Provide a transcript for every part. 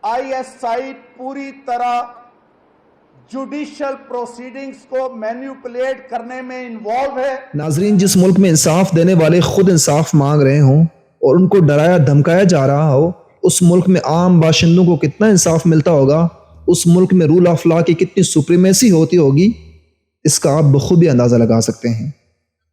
ISI पूरी तरह judicial proceedings को मैनिपुलेट करने में इन्वॉल्व है। नाजरीन, जिस मुल्क में इंसाफ देने वाले खुद इंसाफ मांग रहे हों और उनको डराया धमकाया जा रहा हो, उस मुल्क में आम बाशिंदों को कितना इंसाफ मिलता होगा, उस मुल्क में रूल ऑफ लॉ की कितनी सुप्रीमेसी होती होगी, इसका आप बखूबी अंदाज़ा लगा सकते हैं।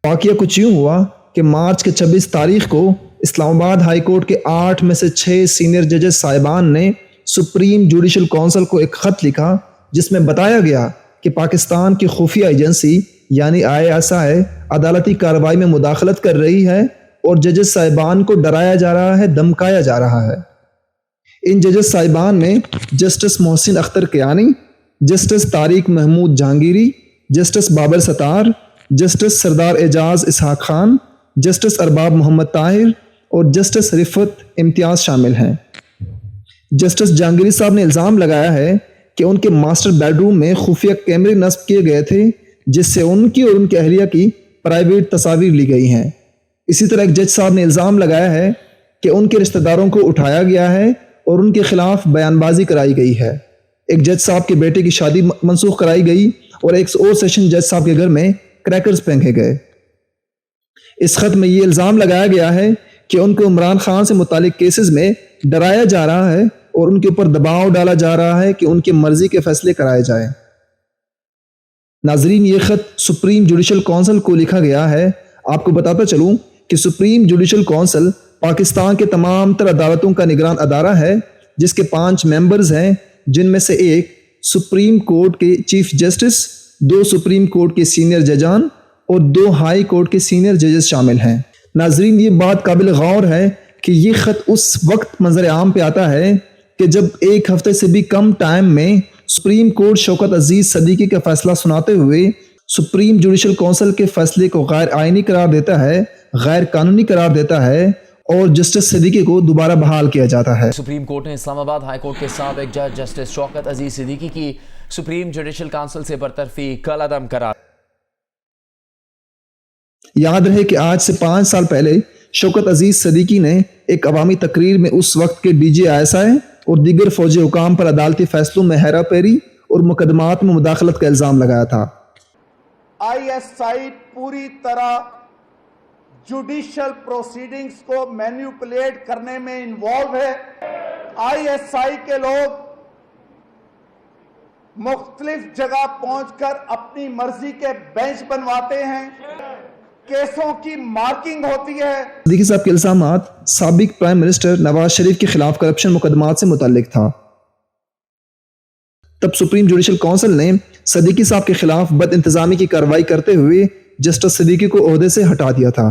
वाक़या कुछ यूँ हुआ कि मार्च के 26 तारीख को इस्लामाबाद हाई कोर्ट के 8 में से 6 सीनियर जजेस साहिबान ने सुप्रीम जुडिशल काउंसिल को एक ख़त लिखा जिसमें बताया गया कि पाकिस्तान की खुफिया एजेंसी यानी ISI अदालती कार्रवाई में मुदाखलत कर रही है और जजेस साहिबान को डराया जा रहा है, धमकाया जा रहा है। इन जजेस साहिबान में justice Mohsin Akhtar Kiyani, justice Tariq Mahmood Jahangiri, justice Babar Sattar, justice Sardar Ejaz Ishaq Khan, justice Arbab Mohammad Tahir और जस्टिस रिफत इम्तियाज शामिल हैं। जस्टिस जहांगीरी साहब ने इल्ज़ाम लगाया है कि उनके मास्टर बेडरूम में खुफिया कैमरे नस्ब किए गए थे जिससे उनकी और उनके अहलिया की प्राइवेट तस्वीर ली गई हैं। इसी तरह एक जज साहब ने इल्ज़ाम लगाया है कि उनके रिश्तेदारों को उठाया गया है और उनके खिलाफ बयानबाजी कराई गई है। एक जज साहब के बेटे की शादी मनसूख कराई गई और एक और सेशन जज साहब के घर में क्रैकर्स फेंके गए। इस खत में ये इल्ज़ाम लगाया गया है कि उनको इमरान खान से मुतालिक केसेस में डराया जा रहा है और उनके ऊपर दबाव डाला जा रहा है कि उनकी मर्जी के फैसले कराए जाएं। नाजरीन, ये खत सुप्रीम जुडिशल काउंसिल को लिखा गया है। आपको बताता चलूं कि सुप्रीम जुडिशल काउंसिल पाकिस्तान के तमाम तर अदालतों का निगरान अदारा है जिसके 5 मेंबर्स हैं, जिनमें से एक सुप्रीम कोर्ट के चीफ जस्टिस, 2 सुप्रीम कोर्ट के सीनियर जजान और 2 हाई कोर्ट के सीनियर जजेस शामिल हैं। नाजरीन, ये बात काबिल गौर है कि ये खत उस वक्त मंजर आम पे आता है कि जब एक हफ्ते से भी कम टाइम में सुप्रीम कोर्ट शौकत अजीज सदीकी का फैसला सुनाते हुए सुप्रीम जुडिशल काउंसिल के फैसले को गैर आइनी करार देता है, गैर कानूनी करार देता है और जस्टिस सिद्दीकी को दोबारा बहाल किया जाता है। सुप्रीम कोर्ट ने इस्लामाबाद हाई कोर्ट के साबिक जज जस्टिस शौकत अजीज सिद्दीकी की सुप्रीम जुडिशल काउंसिल से बरतरफी कल अदम करार। याद रहे कि आज से 5 साल पहले शौकत अजीज सिद्दीकी ने एक अवामी तकरीर में उस वक्त के DG ISI और दीगर फौजी हुकाम पर अदालती फैसलों में हेरा फेरी और मुकदमात में मुदाखलत का इल्ज़ाम लगाया था। ISI पूरी तरह जुडिशल प्रोसीडिंग्स को मैनिपुलेट करने में इन्वॉल्व है। ISI के लोग मुख्तलिफ जगह पहुंचकर अपनी मर्जी के बेंच बनवाते हैं, केसों की मार्किंग होती है। सिद्दीकी साहब के इल्जामात साबिक प्राइम मिनिस्टर नवाज शरीफ के खिलाफ करप्शन मुकदमात से मुताल्लिक था। तब सुप्रीम जुडिशल काउंसिल ने सिद्दीकी साहब के खिलाफ बद इंतजामी की कार्रवाई करते हुए जस्टिस सिद्दीकी को ओहदे से हटा दिया था।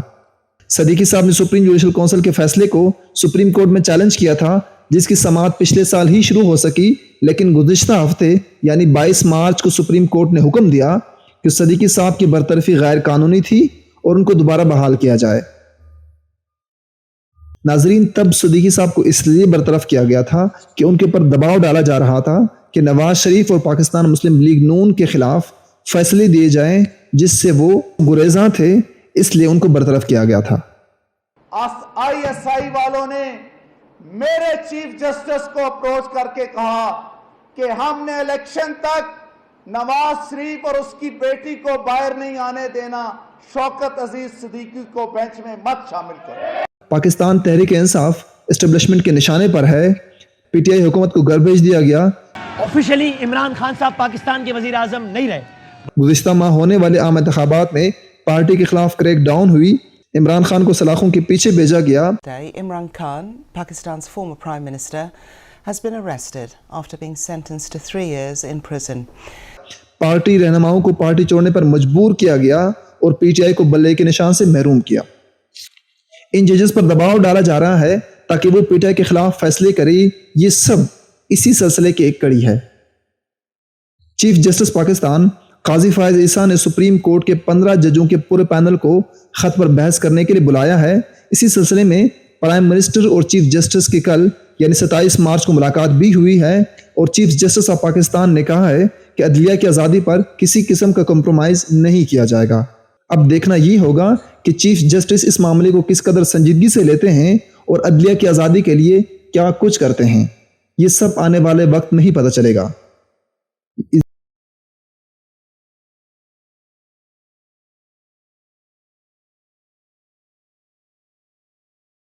सिद्दीकी साहब ने सुप्रीम जुडिशल काउंसिल के फैसले को सुप्रीम कोर्ट में चैलेंज किया था, जिसकी समाअत पिछले साल ही शुरू हो सकी, लेकिन गुज़िश्ता हफ्ते यानी 22 मार्च को सुप्रीम कोर्ट ने हुक्म दिया कि सिद्दीकी साहब की बरतरफी गैर कानूनी थी और उनको दोबारा बहाल किया जाए। नाजरीन, तब सिद्दीकी साहब को इसलिए बरतरफ किया गया था कि उनके ऊपर दबाव डाला जा रहा था कि नवाज शरीफ और पाकिस्तान मुस्लिम लीग नून के खिलाफ फैसले दिए जाएं जिससे वो गुरेज़ां थे, इसलिए उनको बरतरफ किया गया था। ISI वालों ने मेरे चीफ जस्टिस को अप्रोच करके कहा कि हमने इलेक्शन तक नवाज शरीफ और उसकी बेटी को बाहर नहीं आने देना, शौकत अजीज सिद्दीकी को बेंच में मत शामिल करो। पाकिस्तान तहरीक इंसाफ एस्टेब्लिशमेंट के निशाने पर है। PTI हुकूमत को घर भेज दिया गया। ऑफिशियली इमरान खान साहब पाकिस्तान के वजीर आजम नहीं रहे। गुज़िश्ता माह होने वाले आम इंतखाबात में पार्टी के खिलाफ क्रैक डाउन हुई। इमरान खान को सलाखों के पीछे भेजा गया। Imran Khan, Pakistan's former Prime Minister, has been arrested after being sentenced to 3 years in prison. Party रहनुमाओं को पार्टी छोड़ने पर मजबूर किया गया और PTI को बल्ले के निशान से महरूम किया। इन जजेस पर दबाव डाला जा रहा है ताकि वो PTI के खिलाफ फैसले करे। ये सब इसी सिलसिले की एक कड़ी है। चीफ जस्टिस पाकिस्तान काजी फायज ईसा ने सुप्रीम कोर्ट के 15 जजों के पूरे पैनल को खत पर बहस करने के लिए बुलाया है। इसी सिलसिले में प्राइम मिनिस्टर और चीफ जस्टिस की कल यानी 27 मार्च को मुलाकात भी हुई है और चीफ जस्टिस ऑफ पाकिस्तान ने कहा है कि अदलिया की आज़ादी पर किसी किस्म का कंप्रोमाइज नहीं किया जाएगा। अब देखना ये होगा कि चीफ जस्टिस इस मामले को किस कदर संजीदगी से लेते हैं और अदलिया की आज़ादी के लिए क्या कुछ करते हैं। یہ سب آنے والے وقت میں ہی پتہ چلے گا.